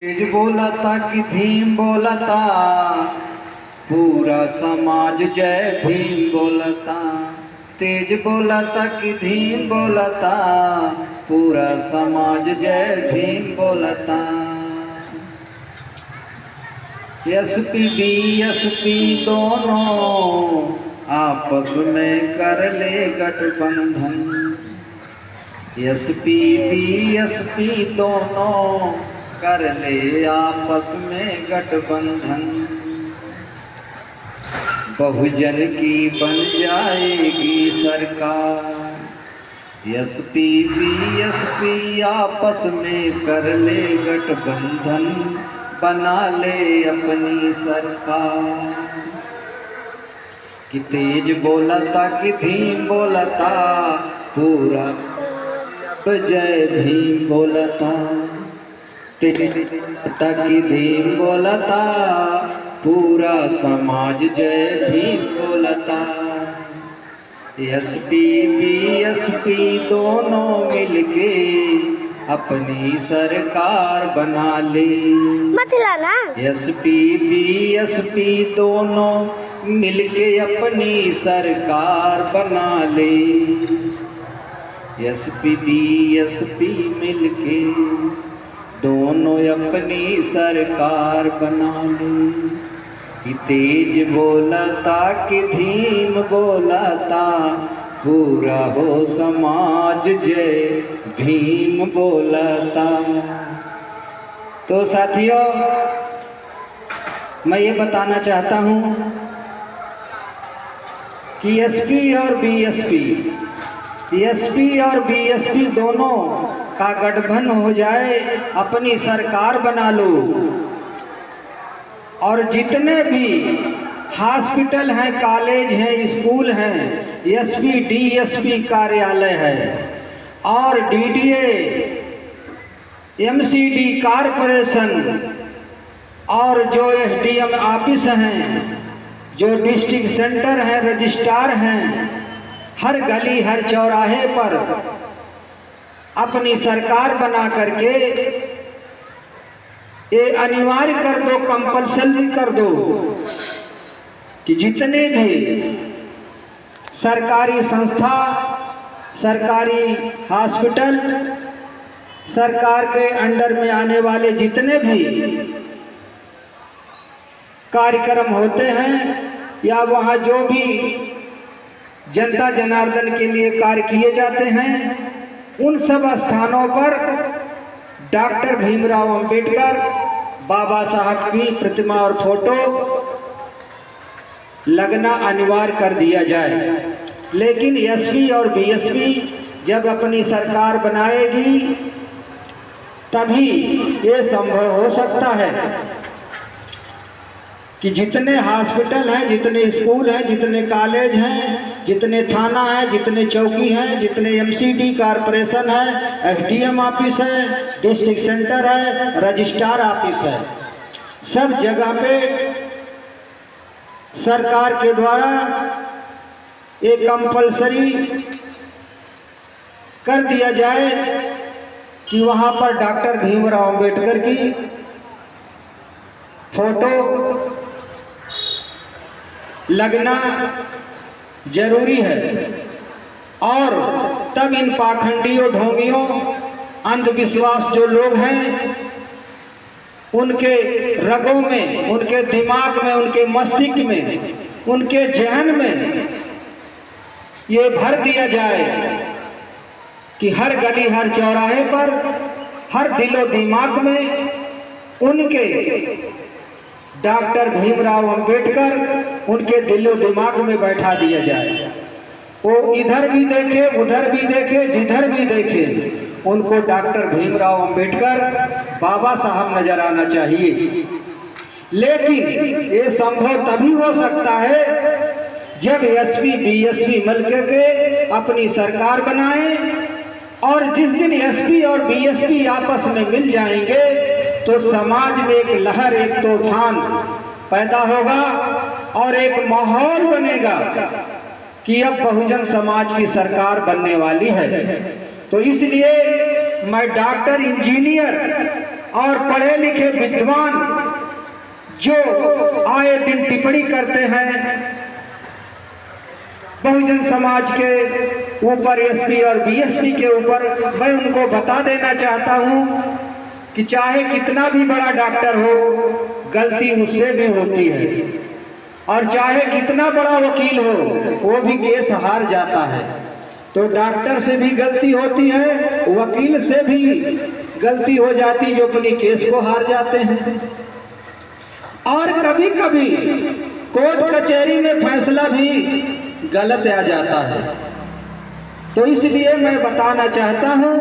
तेज बोलता कि धीम बोलता, पूरा समाज जय भीम बोलता। तेज बोलता कि धीम बोलता, पूरा समाज जय भीम बोलता। एसपी बीएसपी दोनों आपस में कर ले गठबंधन। एसपी बीएसपी दोनों कर ले आपस में गठबंधन। बहुजन की बन जाएगी सरकार। एसपी बीएसपी आपस में कर ले गठबंधन, बना ले अपनी सरकार। कि तेज बोलता कि धीम बोलता, पूरा जय भीम बोलता। तेज बोलता कि धीम बोलता, पूरा समाज जय भीम बोलता। एसपी बीएसपी दोनों मिलके अपनी सरकार बना ले। एसपी बीएसपी दोनों मिलके अपनी सरकार बना ले। एसपी बीएसपी मिलके दोनों अपनी सरकार बना ले। कि तेज बोलता कि धीम बोलता, पूरा हो समाज जय भीम बोलता। तो साथियों, मैं ये बताना चाहता हूँ कि एसपी और बीएसपी दोनों का गठबंधन हो जाए, अपनी सरकार बना लो। और जितने भी हॉस्पिटल हैं, कॉलेज हैं, स्कूल हैं, एसपी डीएसपी कार्यालय है, और डीडीए एमसीडी कारपोरेशन, और जो एसडीएम ऑफिस हैं, जो डिस्ट्रिक्ट सेंटर हैं, रजिस्ट्रार हैं, हर गली हर चौराहे पर अपनी सरकार बना करके ये अनिवार्य कर दो, कंपल्सरी कर दो कि जितने भी सरकारी संस्था, सरकारी हॉस्पिटल, सरकार के अंडर में आने वाले जितने भी कार्यक्रम होते हैं, या वहाँ जो भी जनता जनार्दन के लिए कार्य किए जाते हैं, उन सब स्थानों पर डॉक्टर भीमराव अंबेडकर बाबा साहब की प्रतिमा और फोटो लगना अनिवार्य कर दिया जाए। लेकिन एसपी और बीएसपी जब अपनी सरकार बनाएगी तभी ये संभव हो सकता है कि जितने हॉस्पिटल हैं, जितने स्कूल हैं, जितने कॉलेज हैं, जितने थाना है, जितने चौकी हैं, जितने एमसीडी कारपोरेशन है, एसडीएम ऑफिस है, डिस्ट्रिक्ट सेंटर है, रजिस्ट्रार ऑफिस है, सब जगह पे सरकार के द्वारा एक कंपल्सरी कर दिया जाए कि वहाँ पर डॉक्टर भीमराव अंबेडकर की फोटो लगना जरूरी है। और तब इन पाखंडियों, ढोंगियों, अंधविश्वास जो लोग हैं, उनके रगों में, उनके दिमाग में, उनके मस्तिष्क में, उनके जहन में ये भर दिया जाए कि हर गली हर चौराहे पर, हर दिलो दिमाग में उनके डॉक्टर भीमराव अंबेडकर उनके दिलो दिमाग में बैठा दिया जाए। वो इधर भी देखे, उधर भी देखे, जिधर भी देखे, उनको डॉक्टर भीमराव अंबेडकर बाबा साहब नजर आना चाहिए। लेकिन ये संभव तभी हो सकता है जब एसपी बीएसपी मिलकर के अपनी सरकार बनाए। और जिस दिन एसपी और बीएसपी आपस में मिल जाएंगे तो समाज में एक लहर, एक तूफान पैदा होगा और एक माहौल बनेगा कि अब बहुजन समाज की सरकार बनने वाली है। तो इसलिए मैं डॉक्टर, इंजीनियर और पढ़े लिखे विद्वान जो आए दिन टिप्पणी करते हैं बहुजन समाज के ऊपर, एसपी और बीएसपी के ऊपर, मैं उनको बता देना चाहता हूं कि चाहे कितना भी बड़ा डॉक्टर हो, गलती उससे भी होती है, और चाहे कितना बड़ा वकील हो वो भी केस हार जाता है। तो डॉक्टर से भी गलती होती है, वकील से भी गलती हो जाती जो अपनी केस को हार जाते हैं। और कभी कभी कोर्ट कचहरी में फैसला भी गलत आ जाता है। तो इसलिए मैं बताना चाहता हूं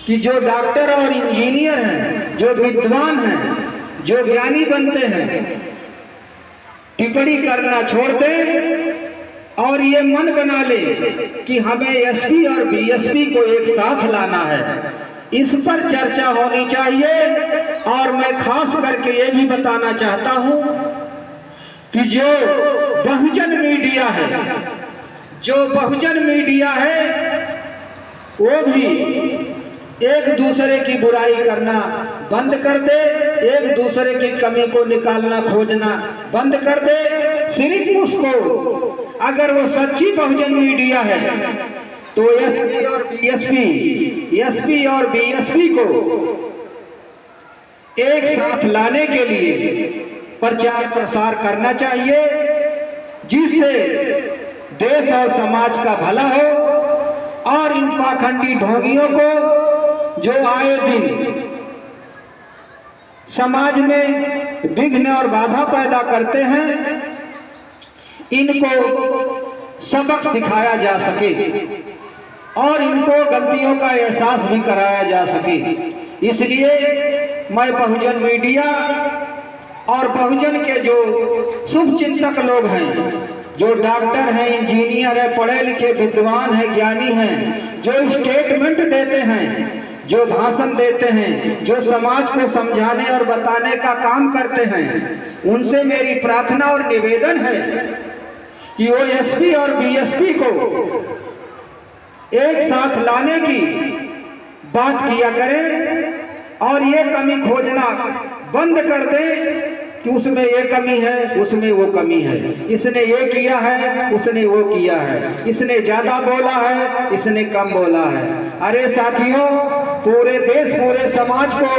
कि जो डॉक्टर और इंजीनियर हैं, जो विद्वान हैं, जो ज्ञानी बनते हैं, टिप्पणी करना छोड़ दें और ये मन बना ले कि हमें एसपी और बीएसपी को एक साथ लाना है। इस पर चर्चा होनी चाहिए। और मैं खास करके ये भी बताना चाहता हूं कि जो बहुजन मीडिया है, वो भी एक दूसरे की बुराई करना बंद कर दे, एक दूसरे की कमी को निकालना खोजना बंद कर दे। सिर्फ उसको, अगर वो सच्ची बहुजन मीडिया है तो एसपी और बीएसपी को एक साथ लाने के लिए प्रचार प्रसार करना चाहिए, जिससे देश और समाज का भला हो। और इन पाखंडी ढोंगियों को जो आए दिन समाज में विघ्न और बाधा पैदा करते हैं, इनको सबक सिखाया जा सके और इनको गलतियों का एहसास भी कराया जा सके। इसलिए मैं बहुजन मीडिया और बहुजन के जो शुभ चिंतक लोग हैं, जो डॉक्टर हैं, इंजीनियर हैं, पढ़े लिखे विद्वान हैं, ज्ञानी हैं, जो स्टेटमेंट देते हैं, जो भाषण देते हैं, जो समाज को समझाने और बताने का काम करते हैं, उनसे मेरी प्रार्थना और निवेदन है कि वो एसपी और बीएसपी को एक साथ लाने की बात किया करें और ये कमी खोजना बंद कर दें कि उसमें ये कमी है, उसमें वो कमी है, इसने ये किया है, उसने वो किया है, इसने ज्यादा बोला है, इसने कम बोला है। अरे साथियों, पूरे देश, पूरे समाज को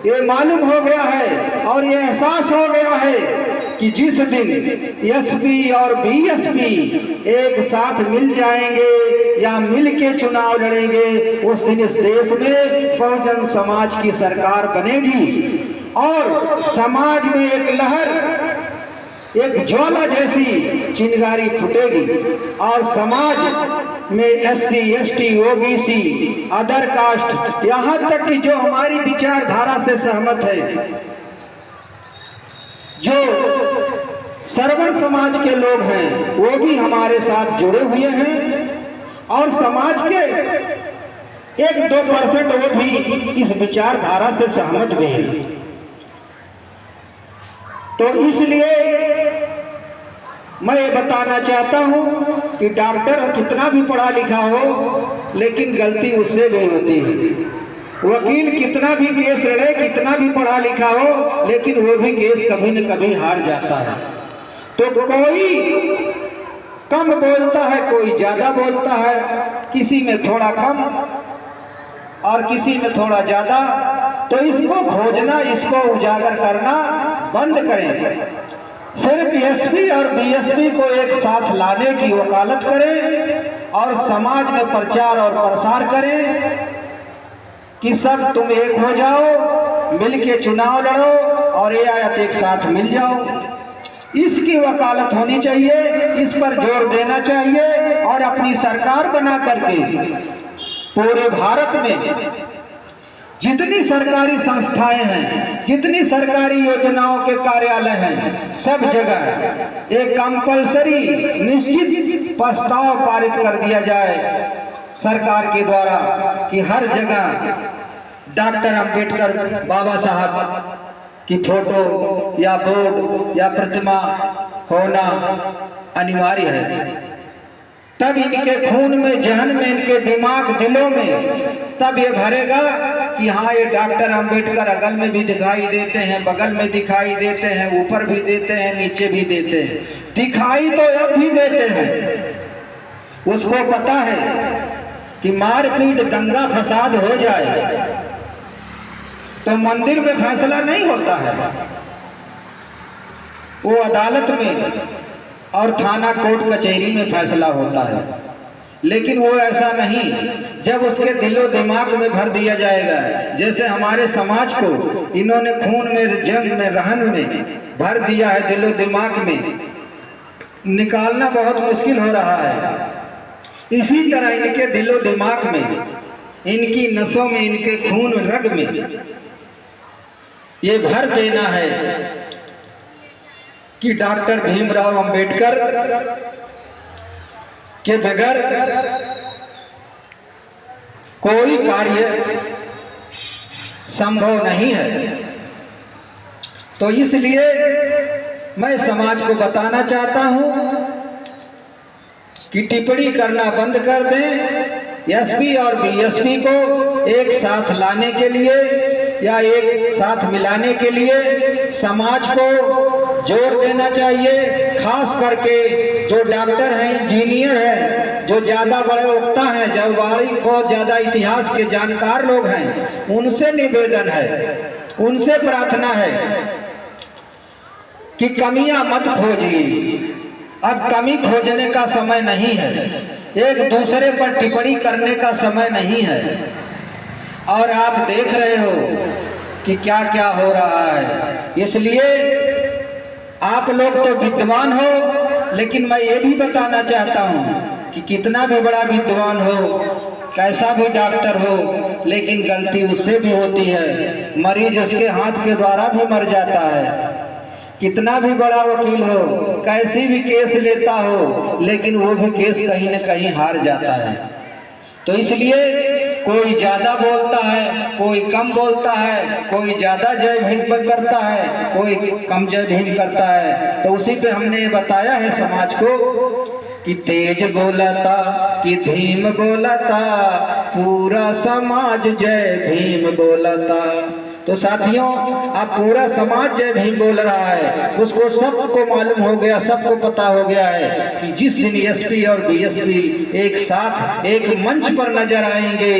ये मालूम हो गया है और ये एहसास हो गया है कि जिस दिन एसपी और बीएसपी एक साथ मिल जाएंगे या मिल के चुनाव लड़ेंगे, उस दिन इस देश में बहुजन समाज की सरकार बनेगी और समाज में एक लहर, एक ज्वाला जैसी चिंगारी फूटेगी और समाज में SC, ST, OBC, other caste, यहाँ तक कि जो हमारी विचारधारा से सहमत है, जो सर्वण समाज के लोग हैं, वो भी हमारे साथ जुड़े हुए हैं और समाज के 1-2% वो भी इस विचारधारा से सहमत भी हैं। तो इसलिए मैं ये बताना चाहता हूं कि डॉक्टर कितना भी पढ़ा लिखा हो, लेकिन गलती उससे भी होती है। वकील कितना भी केस लड़े, कितना भी पढ़ा लिखा हो, लेकिन वो भी केस कभी न कभी हार जाता है। तो कोई कम बोलता है, कोई ज्यादा बोलता है, किसी में थोड़ा कम और किसी में थोड़ा ज्यादा। तो इसको खोजना, इसको उजागर करना बंद करें। सिर्फ एसपी और बीएसपी को एक साथ लाने की वकालत करें और समाज में प्रचार और प्रसार करें कि सब तुम एक हो जाओ, मिलके चुनाव लड़ो और ये आयत एक साथ मिल जाओ। इसकी वकालत होनी चाहिए, इस पर जोर देना चाहिए और अपनी सरकार बना करके पूरे भारत में जितनी सरकारी संस्थाएं हैं, जितनी सरकारी योजनाओं के कार्यालय हैं, सब जगह एक कंपलसरी निश्चित प्रस्ताव पारित कर दिया जाए सरकार के द्वारा कि हर जगह डॉक्टर अंबेडकर बाबा साहब की फोटो या बोर्ड या प्रतिमा होना अनिवार्य है। तब इनके खून में, जहन में, इनके दिमाग, दिलों में तब ये भरेगा कि हाँ ये डॉक्टर अंबेडकर अगल में भी दिखाई देते हैं, बगल में दिखाई देते हैं, ऊपर भी देते हैं, नीचे भी देते हैं। दिखाई तो अब भी देते हैं। उसको पता है कि मारपीट दंगा फसाद हो जाए तो मंदिर में फैसला नहीं होता है, वो अदालत में और थाना कोर्ट कचहरी में फैसला होता है। लेकिन वो ऐसा नहीं, जब उसके दिलो दिमाग में भर दिया जाएगा, जैसे हमारे समाज को इन्होंने खून में, जंग में, रहन में भर दिया है, दिलो दिमाग में निकालना बहुत मुश्किल हो रहा है। इसी तरह इनके दिलो दिमाग में, इनकी नसों में, इनके खून रग में ये भर देना है कि डॉक्टर भीमराव अंबेडकर के बगैर कोई कार्य संभव नहीं है। तो इसलिए मैं समाज को बताना चाहता हूं कि टिप्पणी करना बंद कर दें। एसपी और बीएसपी को एक साथ लाने के लिए या एक साथ मिलाने के लिए समाज को जोर देना चाहिए। खास करके जो डॉक्टर हैं, इंजीनियर हैं, जो ज़्यादा बड़े वक्ता हैं, जो बहुत ज़्यादा इतिहास के जानकार लोग हैं, उनसे निवेदन है, उनसे प्रार्थना है कि कमियां मत खोजिए। अब कमी खोजने का समय नहीं है, एक दूसरे पर टिप्पणी करने का समय नहीं है। और आप देख रहे हो कि क्या क्या हो रहा है। इसलिए आप लोग तो विद्वान हो, लेकिन मैं ये भी बताना चाहता हूँ कि कितना भी बड़ा विद्वान हो, कैसा भी डॉक्टर हो, लेकिन गलती उससे भी होती है। मरीज उसके हाथ के द्वारा भी मर जाता है। कितना भी बड़ा वकील हो, कैसी भी केस लेता हो, लेकिन वो भी केस कहीं न कहीं हार जाता है। तो इसलिए कोई ज़्यादा बोलता है, कोई कम बोलता है, कोई ज़्यादा जय भीम करता है, कोई कम जय भीम करता है। तो उसी पे हमने बताया है समाज को कि तेज बोलता कि धीम बोलता, पूरा समाज जय भीम बोलता। तो साथियों, अब पूरा समाज जय भीम बोल रहा है। उसको सबको मालूम हो गया, सबको पता हो गया है कि जिस दिन एसपी और बीएसपी एक साथ एक मंच पर नजर आएंगे,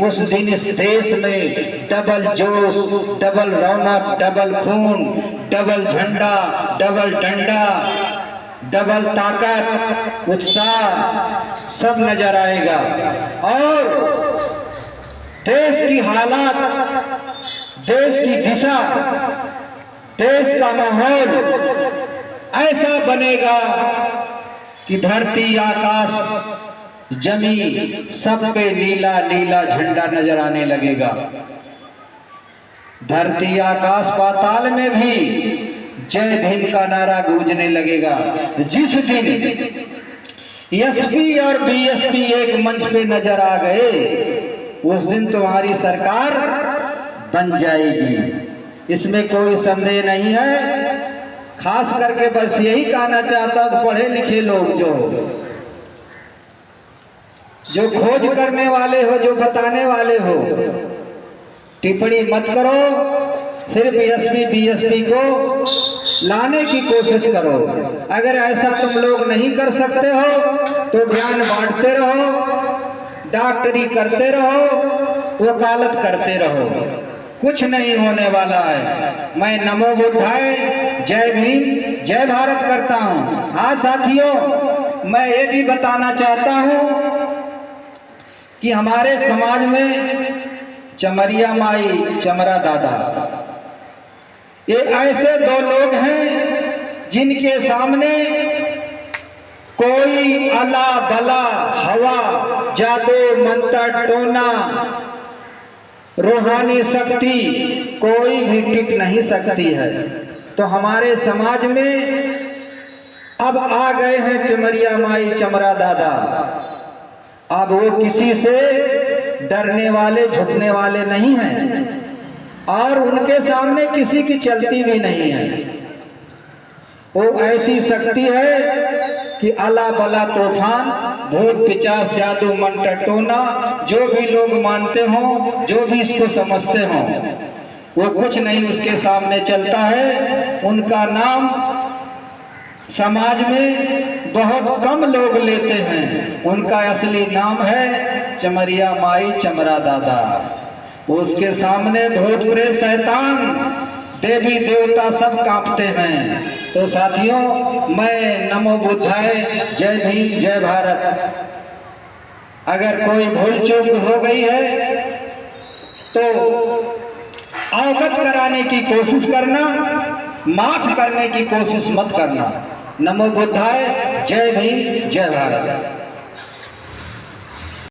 उस दिन इस देश में डबल जोश, डबल रौनक, डबल खून, डबल झंडा, डबल डंडा, डबल ताकत, उत्साह सब नजर आएगा। और देश की हालात, देश की दिशा, देश का माहौल ऐसा बनेगा कि धरती, आकाश, जमीन सब पे नीला नीला झंडा नजर आने लगेगा। धरती, आकाश, पाताल में भी जय भीम का नारा गूंजने लगेगा। जिस दिन एसपी और बीएसपी एक मंच पे नजर आ गए, उस दिन तुम्हारी सरकार बन जाएगी, इसमें कोई संदेह नहीं है। खास करके बस यही कहना चाहता हूं, पढ़े लिखे लोग जो खोज करने वाले हो, जो बताने वाले हो, टिप्पणी मत करो। सिर्फ एसपी बीएसपी को लाने की कोशिश करो। अगर ऐसा तुम लोग नहीं कर सकते हो तो ज्ञान बांटते रहो, डॉक्टरी करते रहो, वकालत करते रहो, कुछ नहीं होने वाला है। मैं नमो बुद्धाय, जय भीम, जय भारत करता हूँ। हाँ साथियों, मैं ये भी बताना चाहता हूँ कि हमारे समाज में चमरिया माई, चमरा दादा, ये ऐसे दो लोग हैं जिनके सामने कोई अला बला, हवा, जादू, मंत्र, टोना, रूहानी शक्ति कोई भी टिक नहीं सकती है। तो हमारे समाज में अब आ गए हैं चमरिया माई, चमरा दादा। अब वो किसी से डरने वाले, झुकने वाले नहीं हैं और उनके सामने किसी की चलती भी नहीं है। वो ऐसी शक्ति है कि अला बला तूफान, भूत पिचास जादू मंत्र टोना, जो भी लोग मानते हों, जो भी इसको समझते हों, वो कुछ नहीं उसके सामने चलता है। उनका नाम समाज में बहुत कम लोग लेते हैं। उनका असली नाम है चमरिया माई चमरा दादा। उसके सामने भूत प्रेत शैतान देवी देवता सब कांपते हैं। तो साथियों, मैं नमो बुद्धाय, जय भीम, जय भारत। अगर कोई भूल चूक हो गई है तो अवगत कराने की कोशिश करना, माफ करने की कोशिश मत करना। नमो बुद्धाय, जय भीम, जय भारत।